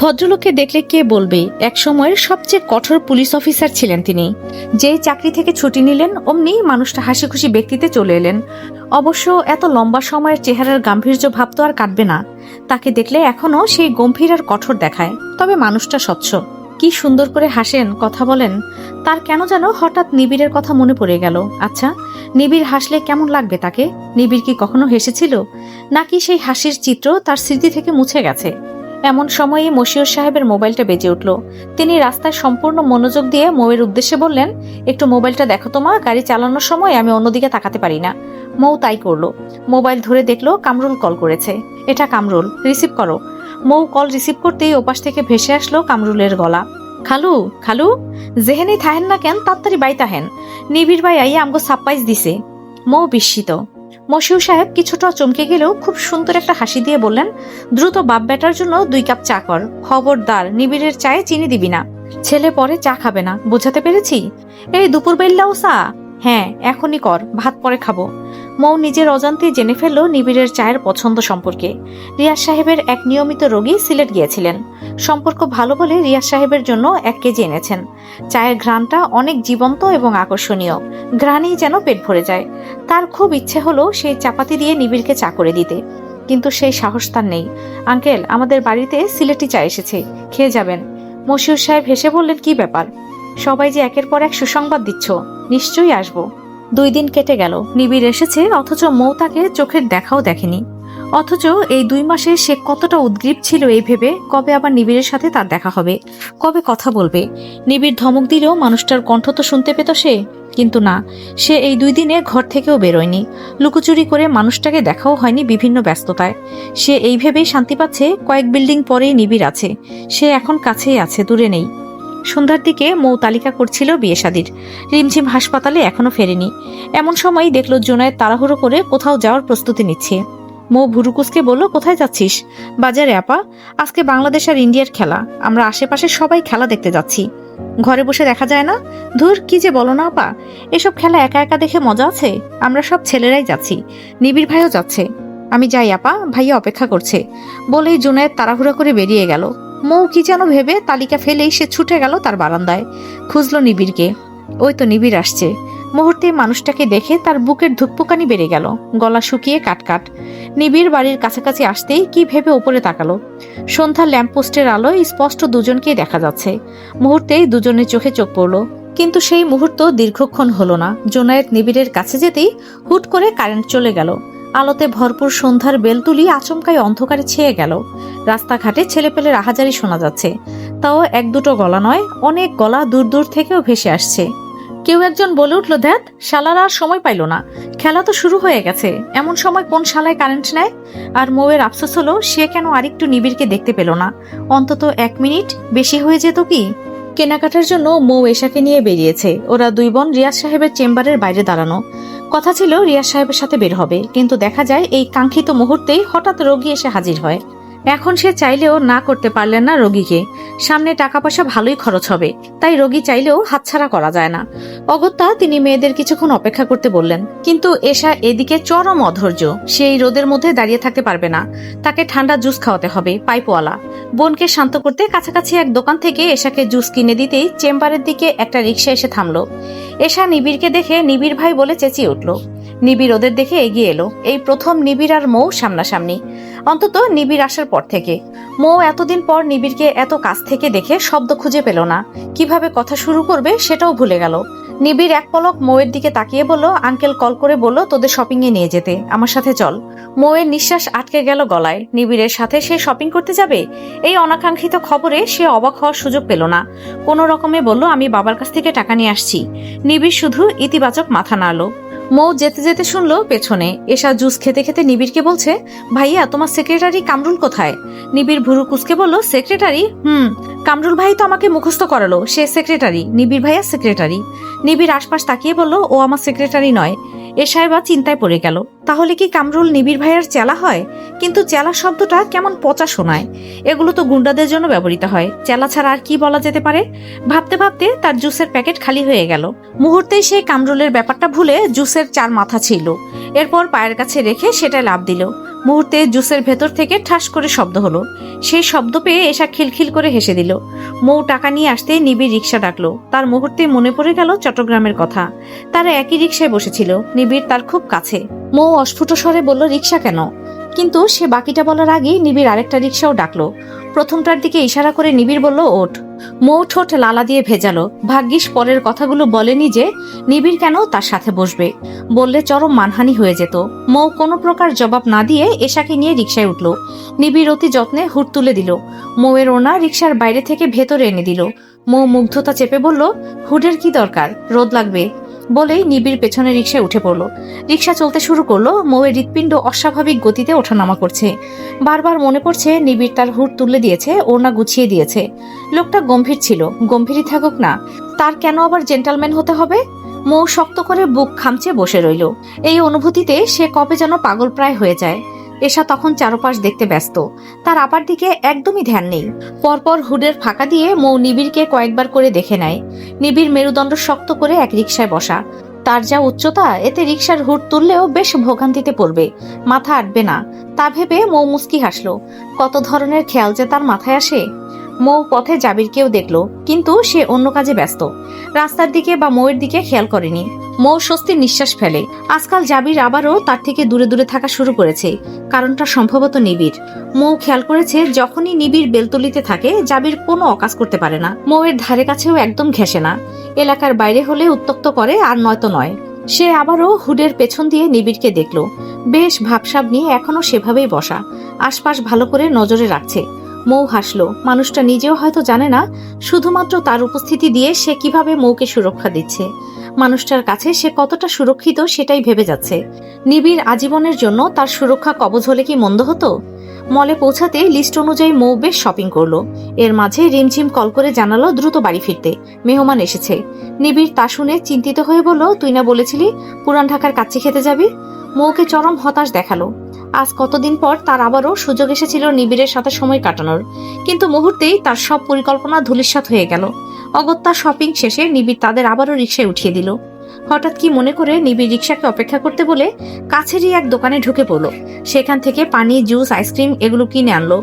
ভদ্রলোককে দেখলে কে বলবে এক সময়ের সবচেয়ে কঠোর পুলিশ অফিসার ছিলেন তিনি। যেই চাকরি থেকে ছুটি নিলেন অমনি মানুষটা হাসি খুশি ব্যক্তিতে চলে এলেন। অবশ্য এত লম্বা সময়ের চেহারার গাম্ভীর্য ভাব তো আর কাটবে না। তাকে দেখলে এখনো সেই গম্ভীর আর কঠোর দেখায়, তবে মানুষটা স্বচ্ছ। কি সুন্দর করে হাসেন, কথা বলেন। তার কেন যেন হঠাৎ নিবিড়ের কথা মনে পড়ে গেল। আচ্ছা, নিবিড় হাসলে কেমন লাগবে তাকে? নিবিড় কি কখনো হেসেছিল, নাকি সেই হাসির চিত্র তার স্মৃতি থেকে মুছে গেছে? এমন সময়ে মশিউর সাহেবের মোবাইলটা বেজে উঠল। তিনি রাস্তায় সম্পূর্ণ মনোযোগ দিয়ে মৌয়ের উদ্দেশ্যে বললেন, একটু মোবাইলটা দেখো তো মা, গাড়ি চালানোর সময় আমি অন্যদিকে তাকাতে পারি না। মৌ তাই করলো। মোবাইল ধরে দেখলো কামরুল কল করেছে। এটা কামরুল, রিসিভ করো। মৌ কল রিসিভ করতেই ওপাশ থেকে ভেসে আসলো কামরুলের গলা। খালু খালু, জেহেনি থাহেন না কেন, তাড়াতাড়ি বাই তাহেন। নিবিড় ভাই আইয়া আমগো সারপ্রাইজ দিছে। মৌ বিস্মিত। মশিউর সাহেব কিছুটা চমকে গেলেও খুব সুন্দর একটা হাসি দিয়ে বললেন, দ্রুত বাপ বেটার জন্য 2 কাপ চা কর। খবরদার নিবিড়ের চায়ে চিনি দিবি না, ছেলে পরে চা খাবে না, বোঝাতে পেরেছি? এই দুপুর বেলাও চা? হ্যাঁ এখনই কর, ভাত পরে খাবো। মৌ নিজের অজান্তে জেনে ফেলল নিবিড়ের চায়ের পছন্দ সম্পর্কে। রিয়াজ সাহেবের এক নিয়মিত রোগী সিলেট গিয়েছিলেন। সম্পর্ক ভালো বলে রিয়াজ সাহেবের জন্য 1 কেজি এনেছেন। চায়ের ঘ্রাণটা অনেক জীবন্ত এবং আকর্ষণীয়, ঘ্রাণেই যেন পেট ভরে যায়। তার খুব ইচ্ছে হলো সেই চাপাতি দিয়ে নিবিড়কে চা করে দিতে, কিন্তু সেই সাহস তার নেই। আঙ্কেল, আমাদের বাড়িতে সিলেটি চা এসেছে, খেয়ে যাবেন। মশিউর সাহেব হেসে বললেন, কি ব্যাপার? সবাই যে একের পর এক সুসংবাদ দিচ্ছ, নিশ্চয়ই আসবো। 2 দিন কেটে গেল, নিবিড় এসেছে, অথচ মৌ তাকে চোখের দেখাও দেখেনি। অথচ এই 2 মাসে সে কতটা উদ্গ্রীব ছিল এই ভেবে কবে আবার নিবিড়ের সাথে তার দেখা হবে, কবে কথা বলবে। নিবিড় ধমক দিলেও মানুষটার কণ্ঠ তো শুনতে পেত সে, কিন্তু না, সে এই 2 দিনে ঘর থেকেও বেরোয়নি। লুকোচুরি করে মানুষটাকে দেখাও হয়নি বিভিন্ন ব্যস্ততায়। সে এই ভেবেই শান্তি পাচ্ছে কয়েক বিল্ডিং পরেই নিবিড় আছে, সে এখন কাছেই আছে, দূরে নেই। সন্ধ্যার দিকে মৌ তালিকা করছিল বিয়ে শাদির। রিমঝিম হাসপাতালে এখনো ফেরেনি। এমন সময়ই দেখলো জুনায়েদ তাড়াহুড়ো করে কোথাও যাওয়ার প্রস্তুতি নিচ্ছে। মৌ ভুরুকুসকে বলল, কোথায় যাচ্ছিস? বাজারে আপা, আজকে বাংলাদেশ আর ইন্ডিয়ার খেলা, আমরা আশেপাশে সবাই খেলা দেখতে যাচ্ছি। ঘরে বসে দেখা যায় না? ধুর, কি যে বলো না আপা, এসব খেলা একা একা দেখে মজা আছে? আমরা সব ছেলেরাই যাচ্ছি, নিবিড় ভাইও যাচ্ছে। আমি যাই আপা, ভাইয়া অপেক্ষা করছে, বলেই জুনায়েদ তাড়াহুড়া করে বেরিয়ে গেল। মৌ কি যেন ভেবে তালিকা ফেলেই সে ছুটে গেল তার বারান্দায়। খুঁজলো নিবিড়কে। ওই তো নিবিড় আসছে। মুহূর্তে মানুষটাকে দেখে তার বুকের ধুকপুকানি বেড়ে গেল, গলা শুকিয়ে কাটকাট। নিবিড় বাড়ির কাছাকাছি আসতেই কি ভেবে উপরে তাকালো। সন্ধ্যার ল্যাম্পপোস্টের আলোয় স্পষ্ট দুজনকেই দেখা যাচ্ছে। মুহূর্তেই দুজনের চোখে চোখ পড়ল, কিন্তু সেই মুহূর্ত দীর্ঘক্ষণ হলো না। জুনায়েদ নিবিড়ের কাছে যেতেই হুট করে কারেন্ট চলে গেল। আলোতে ভরপুর সন্ধ্যার বেলতুলি আচমকাই অন্ধকারে ছেয়ে গেল। রাস্তাঘাটে ছেলেপেলের আহাজারি শোনা যাচ্ছে, তাও 1-2 গলা নয়, অনেক গলা দূর দূর থেকেও ভেসে আসছে। কেউ একজন বলে উঠল, ধ্যাত, শালারা আর সময় পাইল না, খেলা তো শুরু হয়ে গেছে, এমন সময় কোন শালায় কারেন্ট নেয়? আর মৌয়ের আফসোস হলো সে কেন আরেকটু নিবিড়কে দেখতে পেল না। অন্তত 1 মিনিট বেশি হয়ে যেত কি? কেনাকাটার জন্য মৌ এশাকে নিয়ে বেরিয়েছে। ওরা 2 বোন রিয়াজ সাহেবের চেম্বারের বাইরে দাঁড়ানো। কথা ছিল রিয়াজ সাহেবের সাথে বের হবে, কিন্তু দেখা যায় এই কাঙ্ক্ষিত মুহূর্তেই হঠাৎ রোগী এসে হাজির হয়। এখন সে চাইলেও না করতে পারলেন না রোগীকে। সামনে টাকা পয়সা ভালোই খরচ হবে, তাই রোগী চাইলেও হাতছাড়া করা যায় না। অগত্যা তিনি মেয়েদের কিছুক্ষণ অপেক্ষা করতে বললেন, কিন্তু এশা এদিকে চরম অধৈর্য। সেই রোদের মধ্যে দাঁড়িয়ে থাকতে পারবে না, তাকে ঠান্ডা জুস খাওয়াতে হবে পাইপওয়ালা। বোনকে শান্ত করতে কাছাকাছি এক দোকান থেকে এশাকে জুস কিনে দিতেই চেম্বারের দিকে একটা রিক্সা এসে থামলো। এশা নিবিড়কে দেখে নিবিড় ভাই বলে চেঁচিয়ে উঠল। নিবিড় ওদের দেখে এগিয়ে এলো। এই প্রথম নিবিড় আর মৌ সামনাসামনি, অন্তত নিবিড় আসার পর থেকে। মৌ এতদিন পর নিবিড়কে এত কাছ থেকে দেখে শব্দ খুঁজে পেল না, কিভাবে কথা শুরু করবে সেটাও ভুলে গেল। নিবিড় এক পলক মৌয়ের দিকে তাকিয়ে বলল, আঙ্কেল কল করে বলল তোদের শপিং এ নিয়ে যেতে, আমার সাথে চল। মৌয়ের নিঃশ্বাস আটকে গেল গলায়। নিবিড়ের সাথে সে শপিং করতে যাবে? এই অনাকাঙ্ক্ষিত খবরে সে অবাক হওয়ার সুযোগ পেল না। কোনো রকমে বলল, আমি বাবার কাছ থেকে টাকা নিয়ে আসছি। নিবিড় শুধু ইতিবাচক মাথা নাড়ল। মৌ যেতে যেতে শুনলো পেছনে এশা জুস খেতে খেতে নিবিড়কে বলছে, ভাইয়া তোমার সেক্রেটারি কামরুল কোথায়? নিবিড় ভুরু কুচকে বলল, সেক্রেটারি? কামরুল ভাই তো আমাকে মুখস্থ করালো সে সেক্রেটারি, নিবিড় ভাইয়া সেক্রেটারি। নিবিড় আশপাশ তাকিয়ে বলল, ও আমার সেক্রেটারি নয়। এশা এবার চিন্তায় পড়ে গেল, তাহলে কি কামরুল নিবিড় ভাইয়ার চেলা হয়? কিন্তু চেলা শব্দটা কেমন পচা শোনায়। এগুলো তো গুন্ডাদের জন্য ব্যবহৃত হয়, চেলা ছাড়া আর কি বলা যেতে পারে? ভাবতে ভাবতে তার জুসের প্যাকেট খালি হয়ে গেল। মুহূর্তেই সে কামরুলের ব্যাপারটা ভুলে জুসের 4 মাথা ছিল। এরপর পায়ের কাছে রেখে সেটায় লাফ দিল। মুহূর্তে জুসের ভেতর থেকে ঠাস করে শব্দ হলো। সেই শব্দ পেয়ে এশা খিলখিল করে হেসে দিল। মৌ টাকা নিয়ে আসতে নিবিড় রিক্সা ডাকলো। তার মুহূর্তে মনে পড়ে গেল চট্টগ্রামের কথা। তারা একই রিক্সায় বসেছিল, নিবিড় তার খুব কাছে। মৌ অস্ফুট স্বরে বলল, রিক্সা কেন? কিন্তু সে বাকিটা বলার আগেই নিবিড় আরেকটা রিক্সাও ডাকলো। প্রথমটার দিকে ইশারা করে নিবিড় বলল, ওঠ। মৌ ঠোঁট লালা দিয়ে ভেজালো। ভাগ্যিস পরের কথাগুলো বলেনি যে নিবিড় কেন তার সাথে বসবে। বললে চরম মানহানি হয়ে যেত। মৌ কোনো প্রকার জবাব না দিয়ে এশাকে নিয়ে রিক্সায় উঠল। নিবিড় অতি যত্নে হুড তুলে দিল। মৌয়ের ওনা রিক্সার বাইরে থেকে ভেতরে এনে দিল। মৌ মুগ্ধতা চেপে বলল, হুডের কি দরকার, রোদ লাগবে। বলেই নিবিড় পেছনে রিক্সায় উঠে পড়ল। রিক্সা চলতে শুরু করলো। মৌয়ের হৃৎপিণ্ড অস্বাভাবিক গতিতে ওঠানামা করছে। বারবার মনে পড়ছে নিবিড় তার হুড তুলে দিয়েছে, ওড়না গুছিয়ে দিয়েছে। লোকটা গম্ভীর ছিল, গম্ভীরই থাকুক না, তার কেন আবার জেন্টালম্যান হতে হবে? মৌ শক্ত করে বুক খামচে বসে রইল। এই অনুভূতিতে সে কবে যেন পাগল প্রায় হয়ে যায়। এশা তখন চারপাশ দেখতে ব্যস্ত, তার আপার দিকে একদমই ধ্যান নেই। পরপর হুডের ফাঁকা দিয়ে মৌ নিবিড়কে কয়েকবার করে দেখে নেয়। নিবিড় মেরুদণ্ড শক্ত করে এক রিকশায় বসা। তার যা উচ্চতা, এতে রিকশার হুড তুললেও বেশ ভোগান্তিতে পড়বে, মাথা আটবে না। তা ভেবে মৌ মুস্কি হাসলো। কত ধরনের খেয়াল যে তার মাথায় আসে। মৌ পথে জাবিরকেও দেখলো, কিন্তু সে অন্য কাজে ব্যস্ত, রাস্তার দিকে বা মৌয়ের দিকে খেয়াল করেনি। মৌ স্বস্তির নিঃশ্বাস ফেলে। আজকাল জাবির আবারও তার থেকে দূরে দূরে থাকা শুরু করেছে। কারণটা সম্ভবত নিবিড়। মৌ খেয়াল করেছে যখনই নিবিড় বেলতলিতে থাকে জাবির কোনো অকাজ করতে পারে না। মৌয়ের ধারে কাছেও একদম ঘেঁষে না। এলাকার বাইরে হলে উত্তক্ত করে, আর নয়তো নয়। সে আবারও হুডের পেছন দিয়ে নিবিড়কে দেখলো। বেশ ভাবসাব নিয়ে এখনো সেভাবেই বসা, আশপাশ ভালো করে নজরে রাখছে। মৌ হাসলো। মানুষটা নিজেও হয়তো জানে না শুধুমাত্র তার উপস্থিতি দিয়ে সে কিভাবে মৌকে সুরক্ষা দিচ্ছে। মানুষটার কাছে সে কতটা সুরক্ষিত সেটাই ভেবে যাচ্ছে। নিবিড় আজীবনের জন্য তার সুরক্ষা কবচ হলে কি মন্দ হতো? মলে পৌঁছাতে লিস্ট অনুযায়ী মৌ বেশ শপিং করলো। এর মাঝে রিমঝিম কল করে জানালো দ্রুত বাড়ি ফিরতে, মেহমান এসেছে। নিবিড় তা শুনে চিন্তিত হয়ে বলল, তুই না বলেছিলি পুরান ঢাকার কাচ্চি খেতে যাবি? মৌকে চরম হতাশ দেখালো। আজ কতদিন পর তার আবারও সুযোগ এসেছিল নিবিড়ের সাথে সময় কাটানোর, কিন্তু মুহূর্তেই তার সব পরিকল্পনা ধূলিসাৎ হয়ে গেল। অগত্যা শপিং শেষে নিবিড় তাদের আবারও রিকশায় উঠিয়ে দিল। হঠাৎ কি মনে করে নিবিড় রিকশাকে অপেক্ষা করতে বলে কাছেরই এক দোকানে ঢুকে পড়লো। সেখান থেকে পানি, জুস, আইসক্রিম এগুলো কিনে আনলো।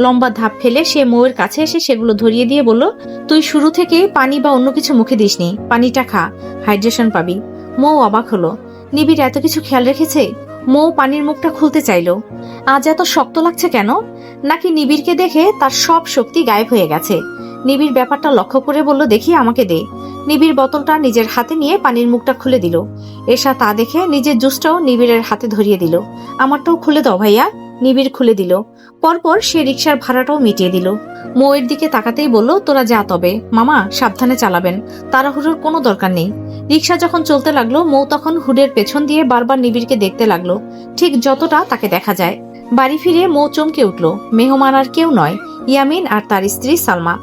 লম্বা ধাপ ফেলে সে মৌয়ের কাছে এসে সেগুলো ধরিয়ে দিয়ে বলল, তুই শুরু থেকে পানি বা অন্য কিছু মুখে দিসনি, পানিটা খা, হাইড্রেশন পাবি। মৌ অবাক হলো, নিবিড় এত কিছু খেয়াল রেখেছে। মৌ পানির মুখটা খুলতে চাইলো। আজ এত শক্ত লাগছে কেন? নাকি নিবিড়কে দেখে তার সব শক্তি গায়েব হয়ে গেছে? নিবিড় ব্যাপারটা লক্ষ্য করে বলল, দেখি আমাকে দে। নিবিড় বোতলটা নিজের হাতে নিয়ে পানির মুখটা খুলে দিল। এশা তা দেখে নিজের জুসটাও নিবিড়ের হাতে ধরিয়ে দিল। আমারটাও খুলে দাও ভাইয়া। নিবিড় খুলে দিল। পরপর সে রিকশার ভাড়াটাও মিটিয়ে দিল। মৌয়ের দিকে তাকাতেই বলল, তোরা যা, তবে মামা সাবধানে চালাবেন, তাড়াহুড়োর কোনো দরকার নেই। রিকশা যখন চলতে লাগলো মৌ তখন হুডের পেছন দিয়ে বারবার নিবিড়কে দেখতে লাগলো, ঠিক যতটা তাকে দেখা যায়। বাড়ি ফিরে মৌ চমকে উঠল। মেহমান আর কেউ নয়, ইয়ামিন আর তার স্ত্রী সালমা।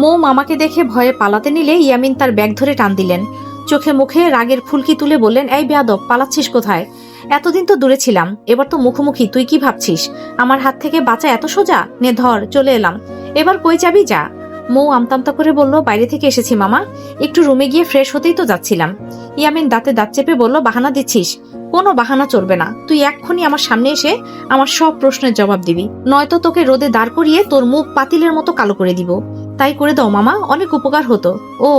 মৌ মামাকে দেখে ভয়ে পালাতে নিলে ইয়ামিন তার ব্যাগ ধরে টান দিলেন। চোখে মুখে রাগের ফুলকি তুলে বললেন, এই বেয়াদব, পালাচ্ছিস কোথায়? এতদিন তো দূরে ছিলাম, এবার তো মুখোমুখি, তুই কি ভাবছিস আমার হাত থেকে বাঁচা এত সোজা? নে ধর, চলে এলাম। এবার কই যাবি, যা। মৌ আমতামতা করে বলল, বাইরে থেকে এসেছি মামা, একটু রুমে গিয়ে ফ্রেশ হতেই তো যাচ্ছিলাম। ইয়ামিন দাঁতে দাঁত চেপে বলল, বাহানা দিচ্ছিস? কোনো বাহানা চলবে না, তুই এক্ষুনি আমার সামনে এসে আমার সব প্রশ্নের জবাব দিবি, নয়তো তোকে রোদে দাঁড় করিয়ে তোর মুখ পাতিলের মতো কালো করে দিব। তাই করে দাও মামা, অনেক উপকার হতো। ও,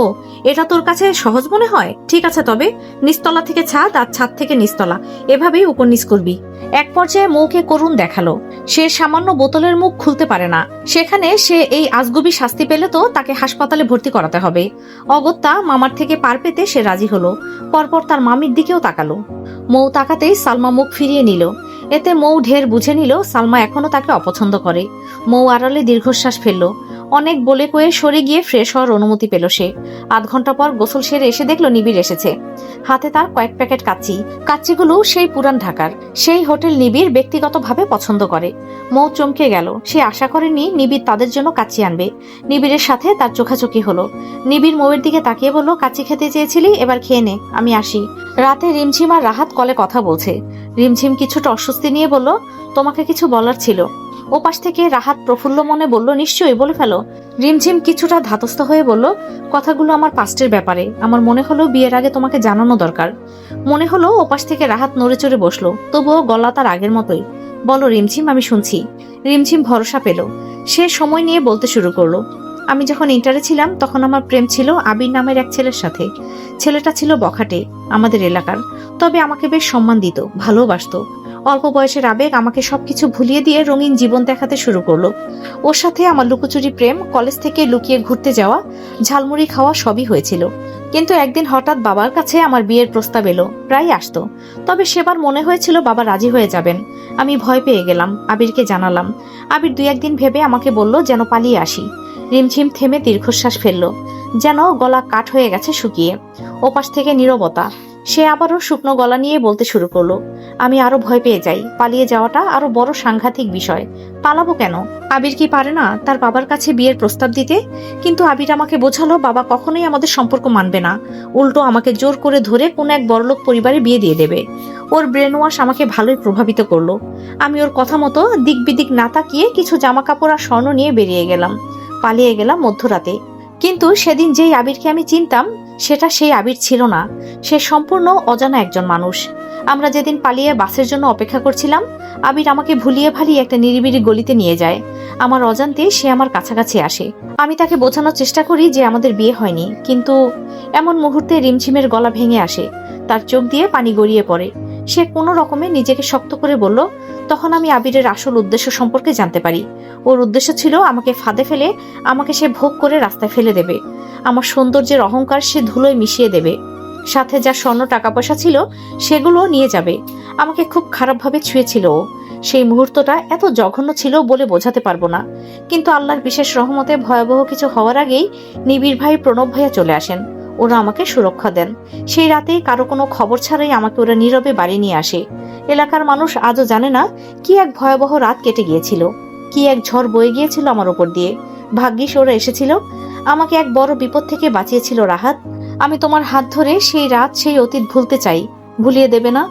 এটা তোর কাছে সহজ মনে হয়? ঠিক আছে, তবে নিচতলা থেকে ছাদ আর ছাদ থেকে নিচতলা, এভাবেই উপর নিচ করবি। এক পর্যায়ে মৌকে করুণ দেখালো। সে সামান্য বোতলের মুখ খুলতে পারে না, সেখানে সে এই আজগুবি শাস্তি পেলে তো তাকে হাসপাতালে ভর্তি করাতে হবে। অগত্যা মামার থেকে পার পেতে সে রাজি হলো। পরপর তার মামির দিকেও তাকালো। মৌ তাকাতেই সালমা মুখ ফিরিয়ে নিল। এতে মৌ ঢের বুঝে নিল সালমা এখনো তাকে অপছন্দ করে। মৌ আড়ালে দীর্ঘশ্বাস ফেলল। অনেক বলে কয়ে সরে গিয়ে ফ্রেশ হওয়ার অনুমতি পেল সে। আধ ঘন্টা পর গোসল সেরে এসে দেখলো নিবিড় এসেছে। হাতে তার কয়েক প্যাকেট কাচ্চি। কাচ্চিগুলো সেই পুরান ঢাকার, সেই হোটেল নিবিড় ব্যক্তিগতভাবে পছন্দ করে। মৌ চমকে গেল। সে আশা করেনি নিবিড় তাদের জন্য কাচ্চি আনবে। নিবিড়ের সাথে তার চোখাচোখি হলো। নিবিড় মৌয়ের দিকে তাকিয়ে বলল, কাচ্চি খেতে চেয়েছিলি, এবার খেয়ে নে, আমি আসি। রাতে রিমঝিম আর রাহাত কলে কথা বলছে। রিমঝিম কিছুটা অস্বস্তি নিয়ে বলল, তোমাকে কিছু বলার ছিল। ওপাশ থেকে রাহাত প্রফুল্ল মনে বলল, নিশ্চয়ই, বলে ফেলো। রিমঝিম কিছুটা ধাতস্থ হয়ে বলল, কথাগুলো আমার পাস্টের ব্যাপারে, আমার মনে হলো বিয়ের আগে তোমাকে জানানো দরকার। মনে হলো ওপাশ থেকে রাহাত নড়ে চড়ে বসলো, তবুও গলা তার আগের মতোই। বলো রিমঝিম, আমি শুনছি। রিমঝিম ভরসা পেল। সে সময় নিয়ে বলতে শুরু করলো। আমি যখন ইন্টারে ছিলাম তখন আমার প্রেম ছিল আবির নামের এক ছেলের সাথে। ছেলেটা ছিল বখাটে, আমাদের এলাকার, তবে আমাকে বেশ সম্মান দিত, ভালোবাসতো। অল্প বয়সের আবেগ আমাকে সবকিছু ভুলিয়ে দিয়ে রঙিন জীবন দেখাতে শুরু করলো। ওর সাথে আমার লুকোচুরি প্রেম, কলেজ থেকে লুকিয়ে ঘুরতে যাওয়া, ঝালমুড়ি খাওয়া সবই হয়েছিল। কিন্তু একদিন হঠাৎ বাবার কাছে আমার বিয়ের প্রস্তাব এলো, প্রায় আসতো। তবে সেবার মনে হয়েছিল বাবা রাজি হয়ে যাবেন। আমি ভয় পেয়ে গেলাম, আবিরকে জানালাম। আবির 2-1 দিন ভেবে আমাকে বলল যেন পালিয়ে আসি। রিমঝিম থেমে দীর্ঘশ্বাস ফেলল, যেন গলা কাঠ হয়ে গেছে শুকিয়ে। ওপাশ থেকে নীরবতা। সে আবারও শুকনো গলা নিয়ে বলতে শুরু করলো। আমি আরো ভয় পেয়ে যাই। পালিয়ে যাওয়াটা আরো বড় সাংঘাতিক বিষয়। পালাবো কেন? আবির কি পারে না তার বাবার কাছে বিয়ের প্রস্তাব দিতে? কিন্তু আবির আমাকে বোঝালো বাবা কখনোই আমাদের সম্পর্ক মানবে না, উল্টো আমাকে জোর করে ধরে কোন এক বড়লোক পরিবারে বিয়ে দিয়ে দেবে। ওর ব্রেন ওয়াশ আমাকে ভালোই প্রভাবিত করলো। আমি ওর কথা মতো দিক বিদিক না তাকিয়ে কিছু জামা কাপড় আর স্বর্ণ নিয়ে বেরিয়ে গেলাম। পালিয়ে গেলাম মধ্যরাতে। কিন্তু সেদিন যেই আবিরকে আমি চিনতাম সেটা সেই আবির ছিল না। সে সম্পূর্ণ অজানা একজন মানুষ। আমরা যেদিন পালিয়ে বাসের জন্য অপেক্ষা করছিলাম, আবির আমাকে ভুলিয়ে ভালিয়ে একটা নিরিবিলি গলিতে নিয়ে যায়। আমার অজান্তে সে আমার কাছাকাছি আসে। আমি তাকে বোঝানোর চেষ্টা করি যে আমাদের বিয়ে হয়নি, কিন্তু এমন মুহূর্তে রিমঝিমের গলা ভেঙে আসে, তার চোখ দিয়ে পানি গড়িয়ে পড়ে। সে কোনো রকমে নিজেকে শক্ত করে বলল। তখন আমি আবিরের আসল উদ্দেশ্য সম্পর্কে জানতে পারি। ওর উদ্দেশ্য ছিল আমাকে ফাঁদে ফেলে আমাকে সে ভোগ করে রাস্তায় ফেলে দেবে। আমার সৌন্দর্যের অহংকার সে ধুলোয় মিশিয়ে দেবে। সাথে যা স্বর্ণ টাকা পয়সা ছিল সেগুলো নিয়ে যাবে। আমাকে খুব খারাপভাবে ছুঁয়েছিল ও। সেই মুহূর্তটা এত জঘন্য ছিল বলে বোঝাতে পারবো না। কিন্তু আল্লাহর বিশেষ রহমতে ভয়াবহ কিছু হওয়ার আগেই নিবিড় ভাই, প্রণব ভাইয়া চলে আসেন। ওরা আমাকে সুরক্ষা দেন। সেই রাতেই কারো কোনো খবর ছাড়াই আমাকে ওরা নীরবে বাড়ি নিয়ে আসে। এলাকার মানুষ আজও জানে না কি এক ভয়াবহ রাত কেটে গিয়েছিল, কি এক ঝড় বয়ে গিয়েছিল আমার ওপর দিয়ে। ভাগ্যিস ওরা এসেছিল, আমাকে এক বড় বিপদ থেকে বাঁচিয়েছিল রাহাত। আমি তোমার হাত ধরে সেই রাত, সেই অতীত ভুলতে চাই। ভুলিয়ে দেবে না?